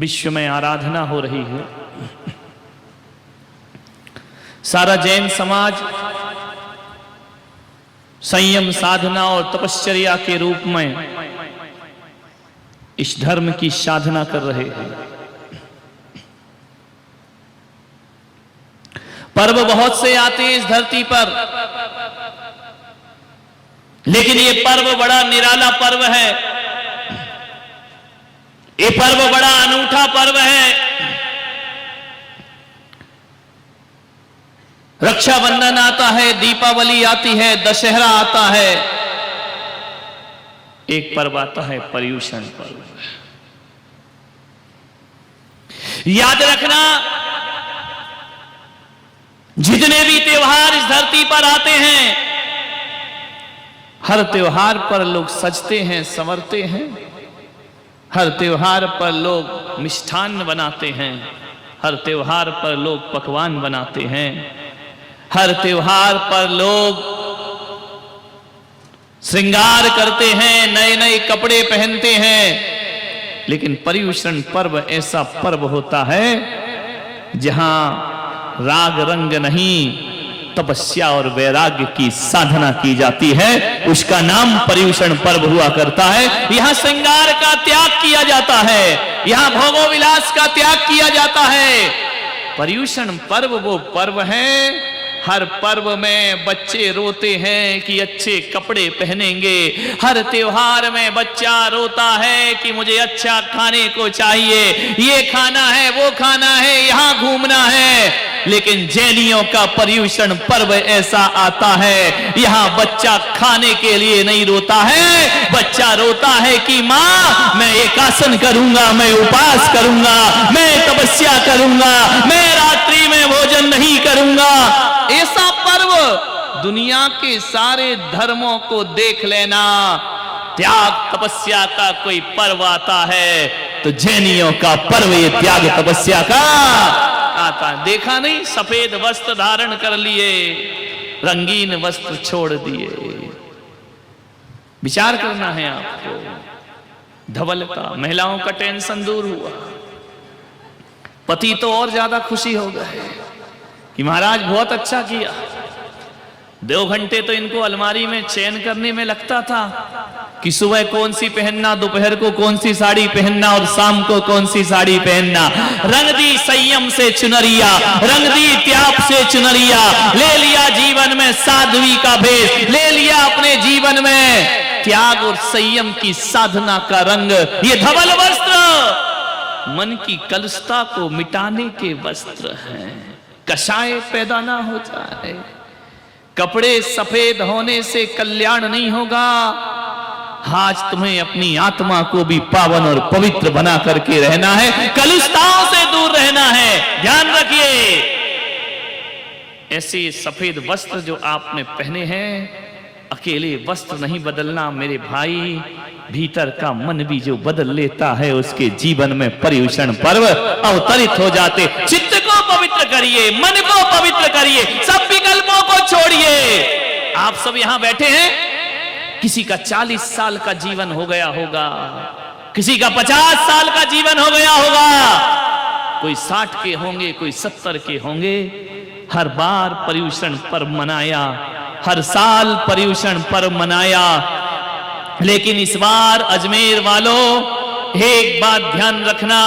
विश्व में आराधना हो रही है। सारा जैन समाज संयम साधना और तपश्चर्या के रूप में इस धर्म की साधना कर रहे हैं। पर्व बहुत से आते हैं इस धरती पर, लेकिन ये पर्व बड़ा निराला पर्व है। ये पर्व बड़ा अनूठा पर्व है। रक्षाबंधन आता है, दीपावली आती है, दशहरा आता है, एक पर्व आता है पर्युषण पर्व। याद रखना, जितने भी त्योहार इस धरती पर आते हैं, हर त्योहार पर लोग सजते हैं, संवरते हैं। हर त्योहार पर लोग मिष्ठान्न बनाते हैं। हर त्योहार पर लोग पकवान बनाते हैं। हर त्योहार पर लोग श्रृंगार करते हैं, नए नए कपड़े पहनते हैं। लेकिन पर्युषण पर्व ऐसा पर्व होता है जहां राग रंग नहीं, तपस्या और वैराग्य की साधना की जाती है। उसका नाम पर्युषण पर्व हुआ करता है। यहां श्रृंगार का त्याग किया जाता है, यहां भोगो विलास का त्याग किया जाता है। पर्युषण पर्व वो पर्व है, हर पर्व में बच्चे रोते हैं कि अच्छे कपड़े पहनेंगे। हर त्योहार में बच्चा रोता है कि मुझे अच्छा खाने को चाहिए, ये खाना है, वो खाना है, यहां घूमना है। लेकिन जैनियों का पर्युषण पर्व ऐसा आता है, यहां बच्चा खाने के लिए नहीं रोता है, बच्चा रोता है कि मां मैं एकासन करूंगा, मैं उपास करूंगा, मैं तपस्या करूंगा, मैं रात्रि में भोजन नहीं करूंगा। ऐसा पर्व दुनिया के सारे धर्मों को देख लेना, त्याग तपस्या का कोई पर्व आता है तो जैनियों का पर्व ये त्याग तपस्या का आता। देखा नहीं, सफेद वस्त्र धारण कर लिए, रंगीन वस्त्र छोड़ दिए। विचार करना है आपको। धवल का, महिलाओं का टेंशन दूर हुआ। पति तो और ज्यादा खुशी हो गए कि महाराज बहुत अच्छा किया। 2 घंटे तो इनको अलमारी में चयन करने में लगता था कि सुबह कौन सी पहनना, दोपहर को कौन सी साड़ी पहनना और शाम को कौन सी साड़ी पहनना। रंग दी संयम से चुनरिया, रंग दी त्याग से चुनरिया, ले लिया जीवन में साध्वी का भेष, ले लिया अपने जीवन में त्याग और संयम की साधना का रंग। ये धवल वस्त्र मन की कलुषता को मिटाने के वस्त्र हैं। कषाय पैदा ना हो जाए। कपड़े सफेद होने से कल्याण नहीं होगा। आज तुम्हें अपनी आत्मा को भी पावन और पवित्र बना करके रहना है, कलुषताओं से दूर रहना है। ध्यान रखिए, ऐसे सफेद वस्त्र जो आपने पहने हैं, अकेले वस्त्र नहीं बदलना मेरे भाई, भीतर का मन भी जो बदल लेता है उसके जीवन में पर्युषण पर्व अवतरित हो जाते। चित्त को पवित्र करिए, मन को पवित्र करिए, सब विकल्पों को छोड़िए। आप सब यहां बैठे हैं, किसी का 40 साल का जीवन हो गया होगा, किसी का 50 साल का जीवन हो गया होगा, कोई 60 के होंगे, कोई 70 के होंगे। हर बार पर्युषण पर्व मनाया, हर साल पर्युषण पर्व मनाया। लेकिन इस बार अजमेर वालों एक बात ध्यान रखना,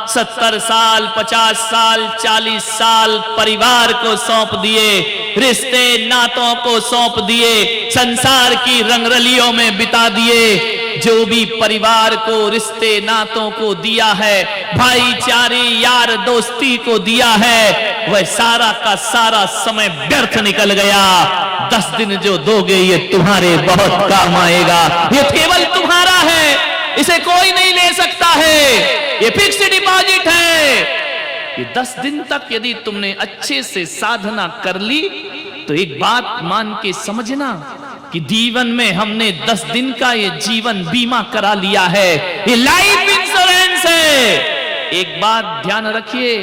70 साल, 50 साल, 40 साल परिवार को सौंप दिए, रिश्ते नातों को सौंप दिए, संसार की रंगरलियों में बिता दिए। जो भी परिवार को, रिश्ते नातों को दिया है, भाईचारे यार दोस्ती को दिया है, वह सारा का सारा समय व्यर्थ निकल गया। 10 दिन जो दोगे ये तुम्हारे बहुत काम आएगा। ये केवल तुम्हारा है, इसे कोई नहीं ले सकता है, ये फिक्स डिपॉजिट है। ये 10 दिन तक यदि तुमने अच्छे से साधना कर ली तो एक बात मान के समझना कि जीवन में हमने 10 दिन का ये जीवन बीमा करा लिया है, ये लाइफ इंश्योरेंस है। एक बात ध्यान रखिए,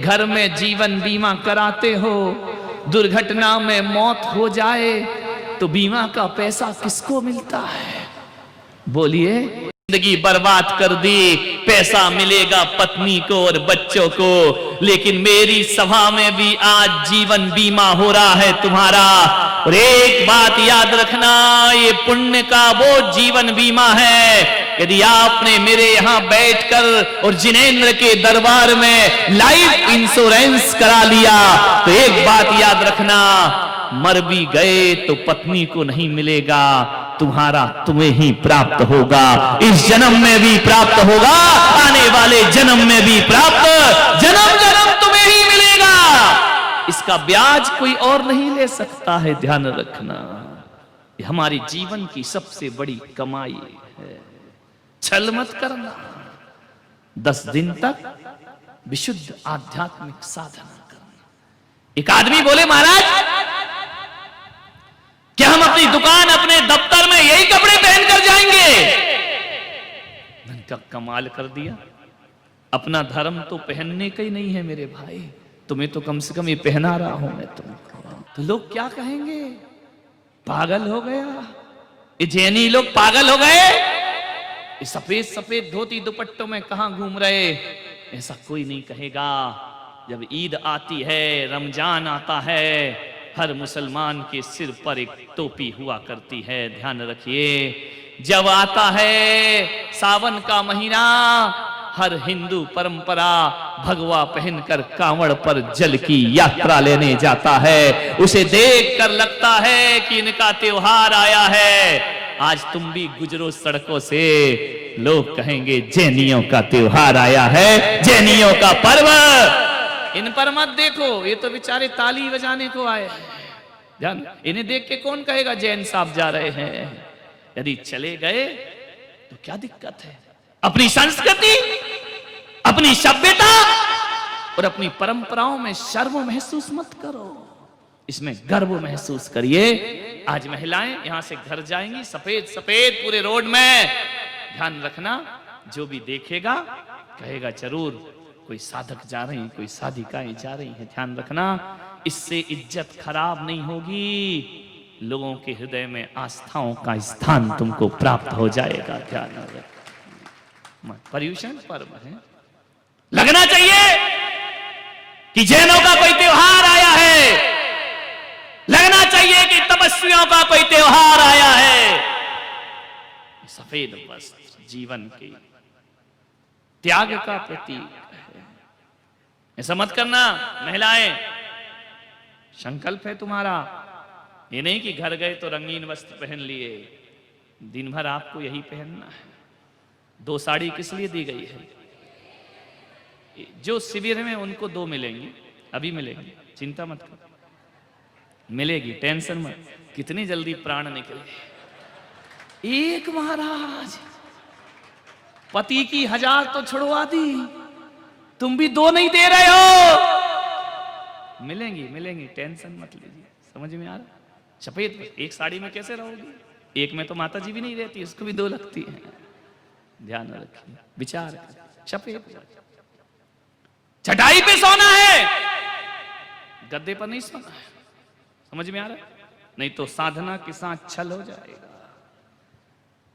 घर में जीवन बीमा कराते हो, दुर्घटना में मौत हो जाए तो बीमा का पैसा किसको मिलता है? बोलिए। जिंदगी बर्बाद कर दी, पैसा मिलेगा पत्नी को और बच्चों को, लेकिन मेरी सभा में भी आज जीवन बीमा हो रहा है तुम्हारा। और एक बात याद रखना, ये पुण्य का वो जीवन बीमा है, यदि आपने मेरे यहां बैठकर और जिनेंद्र के दरबार में लाइफ इंश्योरेंस करा लिया, तो एक बात याद रखना, मर भी गए तो पत्नी को नहीं मिलेगा, तुम्हारा तुम्हें ही प्राप्त होगा। इस जन्म में भी प्राप्त होगा, आने वाले जन्म में भी प्राप्त, जन्म जन्म तुम्हें ही मिलेगा। इसका ब्याज कोई और नहीं ले सकता है, ध्यान रखना। ये हमारे जीवन की सबसे बड़ी कमाई है। छल मत करना। 10 दिन तक विशुद्ध आध्यात्मिक साधना करना। एक आदमी बोले, महाराज क्या हम अपनी दुकान, अपने दफ्तर में यही कपड़े पहनकर जाएंगे? मैंने क्या कमाल कर दिया, अपना धर्म तो पहनने का ही नहीं है मेरे भाई, तुम्हें तो कम से कम ये पहना रहा हूं मैं तुमको, तो लोग क्या कहेंगे? पागल हो गया, ये जैनी लोग पागल हो गए, ये सफेद सफेद धोती दुपट्टों में कहां घूम रहे? ऐसा कोई नहीं कहेगा। जब ईद आती है, रमजान आता है, हर मुसलमान के सिर पर एक टोपी हुआ करती है, ध्यान रखिए। जब आता है सावन का महीना, हर हिंदू परंपरा भगवा पहनकर कांवड़ पर जल की यात्रा लेने जाता है। उसे देखकर लगता है कि इनका त्योहार आया है। आज तुम भी गुजरो सड़कों से, लोग कहेंगे जैनियों का त्योहार आया है, जैनियों का पर्व। इन पर मत देखो, ये तो बेचारे ताली बजाने को आए हैं, ध्यान। इन्हें देख के कौन कहेगा जैन साहब जा रहे हैं? यदि चले गए तो क्या दिक्कत है? अपनी संस्कृति, अपनी सभ्यता और अपनी परंपराओं में शर्म महसूस मत करो, इसमें गर्व महसूस करिए। आज महिलाएं यहां से घर जाएंगी, सफेद सफेद पूरे रोड में, ध्यान रखना, जो भी देखेगा कहेगा जरूर कोई साधक जा रही हैं, कोई साधिकाएं जा रही हैं, ध्यान रखना। इससे इज्जत खराब नहीं होगी, लोगों के हृदय में आस्थाओं का स्थान तुमको प्राप्त हो जाएगा, ध्यान रखना। पर्युषण पर्व है, लगना चाहिए कि जैनों का कोई त्योहार आया है, लगना चाहिए कि तपस्वियों का कोई त्योहार आया है। सफेद वस्त्र जीवन के त्याग का प्रतीक है। ऐसा मत करना महिलाएं, संकल्प है तुम्हारा, ये नहीं कि घर गए तो रंगीन वस्त्र पहन लिए, दिन भर आपको यही पहनना है। 2 साड़ी किस लिए दी गई है? जो शिविर में उनको 2 मिलेंगी, अभी मिलेंगी, चिंता मत करो, मिलेगी, टेंशन मत। कितनी जल्दी प्राण निकले। एक महाराज पति की 1000 तो छुड़वा दी, तुम भी 2 नहीं दे रहे हो। मिलेंगी मिलेंगी, टेंशन मत लीजिए, समझ में आ रहा? सफेद एक साड़ी में कैसे रहोगी? एक में तो माता जी भी नहीं रहती, उसको भी 2 लगती है, ध्यान रखिए, विचार। सफेद चटाई पे सोना है, गद्दे पर नहीं सोना है, समझ में आ रहा? नहीं तो साधना के साथ छल हो जाएगा।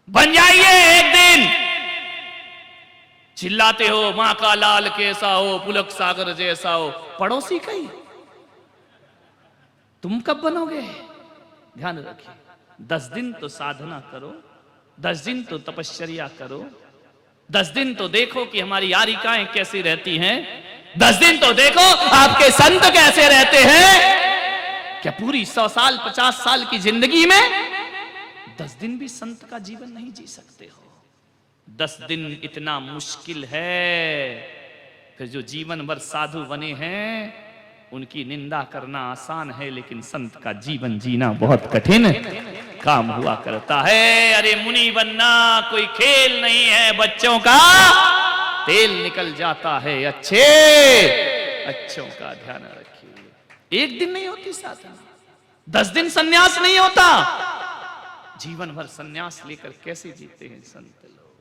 बन जाइए एक दिन, चिल्लाते हो मां का लाल कैसा हो, पुलक सागर जैसा हो, पड़ोसी कहीं, तुम कब बनोगे? ध्यान रखिए, 10 दिन तो साधना करो, 10 दिन तो तपश्चर्या करो, 10 दिन तो देखो कि हमारी यारिकाएं कैसी रहती हैं, 10 दिन तो देखो आपके संत कैसे रहते हैं। क्या पूरी 100 साल 50 साल की जिंदगी में 10 दिन भी संत का जीवन नहीं जी सकते हो? 10 दिन इतना मुश्किल है, फिर जो जीवन भर साधु बने हैं उनकी निंदा करना आसान है, लेकिन संत का जीवन जीना बहुत कठिन काम हुआ करता है। अरे मुनि बनना कोई खेल नहीं है, बच्चों का तेल निकल जाता है, अच्छों का ध्यान रखिए। एक दिन नहीं होती साधना, 10 दिन सन्यास नहीं होता, जीवन भर सन्यास लेकर कैसे जीते हैं संत लोग।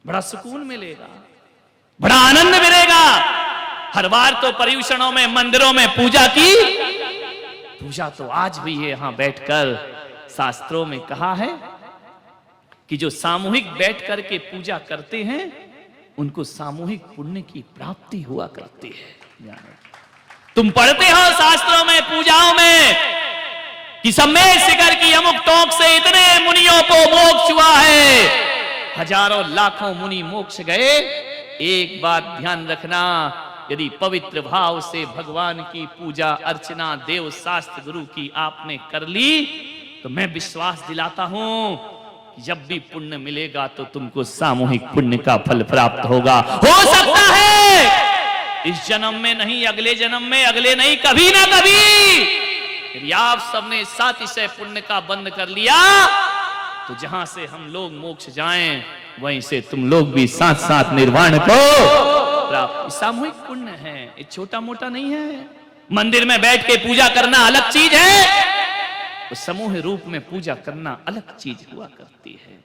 बड़ा सुकून मिलेगा, बड़ा आनंद मिलेगा। हर बार तो पर्युषणों में, मंदिरों में पूजा की, पूजा तो आज भी है। यहां बैठकर शास्त्रों में कहा है कि जो सामूहिक बैठ करके पूजा करते हैं उनको सामूहिक पुण्य की प्राप्ति हुआ करती है। तुम पढ़ते हो शास्त्रों में, पूजाओं में कि सम्मेद शिखर की अमुक टोक से इतने मुनियों को मोक्ष हुआ है, हजारों लाखों मुनि मोक्ष गए। एक बात ध्यान रखना, यदि पवित्र भाव से भगवान की पूजा अर्चना देव शास्त्र गुरु की आपने कर ली तो मैं विश्वास दिलाता हूं कि जब भी पुण्य मिलेगा तो तुमको सामूहिक पुण्य का फल प्राप्त होगा। हो सकता है इस जन्म में नहीं, अगले जन्म में, अगले नहीं, कभी ना कभी यदि आप सबने सातिशय पुण्य का बंद कर लिया तो जहां से हम लोग मोक्ष जाएं वहीं से तुम लोग भी साथ साथ निर्वाण को प्राप्त। सामूहिक पुण्य है, ये छोटा मोटा नहीं है। मंदिर में बैठ के पूजा करना अलग चीज है, तो समूह रूप में पूजा करना अलग चीज हुआ करती है।